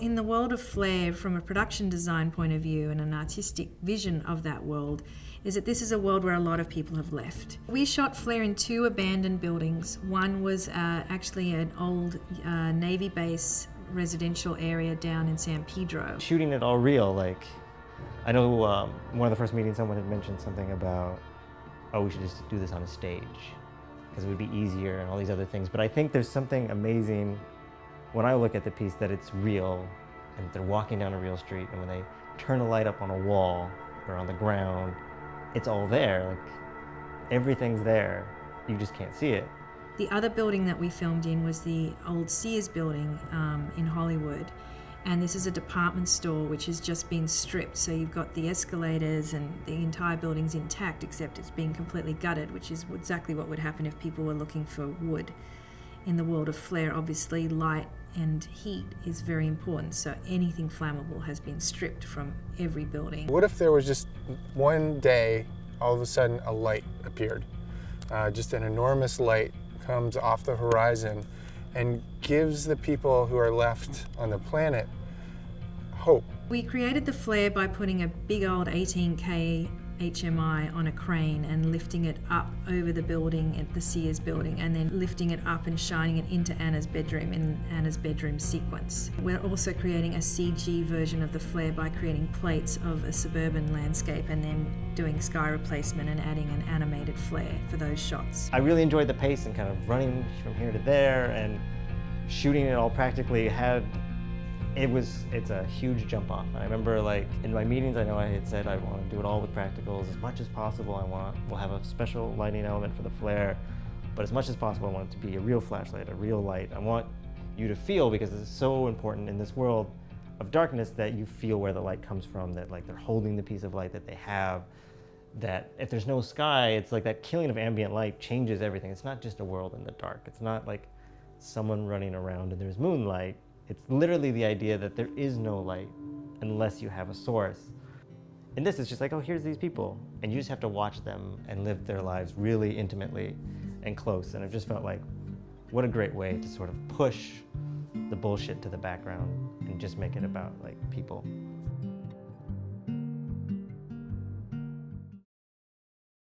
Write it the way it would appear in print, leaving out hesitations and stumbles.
in the world of Flare, from a production design point of view and an artistic vision of that world, is that this is a world where a lot of people have left. We shot Flare in 2 abandoned buildings. One was actually an old Navy base residential area down in San Pedro. Shooting it all real, like, I know one of the first meetings someone had mentioned something about, oh, we should just do this on a stage because it would be easier and all these other things. But I think there's something amazing when I look at the piece that it's real and they're walking down a real street, and when they turn a light up on a wall or on the ground, it's all there. Like, everything's there. You just can't see it. The other building that we filmed in was the old Sears building in Hollywood. And this is a department store which has just been stripped. So you've got the escalators and the entire building's intact, except it's been completely gutted, which is exactly what would happen if people were looking for wood. In the world of Flare, obviously light and heat is very important. So anything flammable has been stripped from every building. What if there was just one day, all of a sudden a light appeared? Just an enormous light comes off the horizon and gives the people who are left on the planet hope. We created the Flare by putting a big old 18K HMI on a crane and lifting it up over the building at the Sears building, and then lifting it up and shining it into Anna's bedroom in Anna's bedroom sequence. We're also creating a CG version of the Flare by creating plates of a suburban landscape and then doing sky replacement and adding an animated flare for those shots. I really enjoyed the pace and kind of running from here to there and shooting it all practically. It's a huge jump off. And I remember, like, in my meetings, I know I had said I want to do it all with practicals as much as possible. We'll have a special lighting element for the flare, but as much as possible I want it to be a real flashlight, a real light. I want you to feel, because it's so important in this world of darkness, that you feel where the light comes from, that, like, they're holding the piece of light that they have, that if there's no sky, it's like that killing of ambient light changes everything. It's not just a world in the dark. It's not like someone running around and there's moonlight. It's literally the idea that there is no light unless you have a source. And this is just like, oh, here's these people, and you just have to watch them and live their lives really intimately and close. And it just felt like, what a great way to sort of push the bullshit to the background and just make it about, like, people.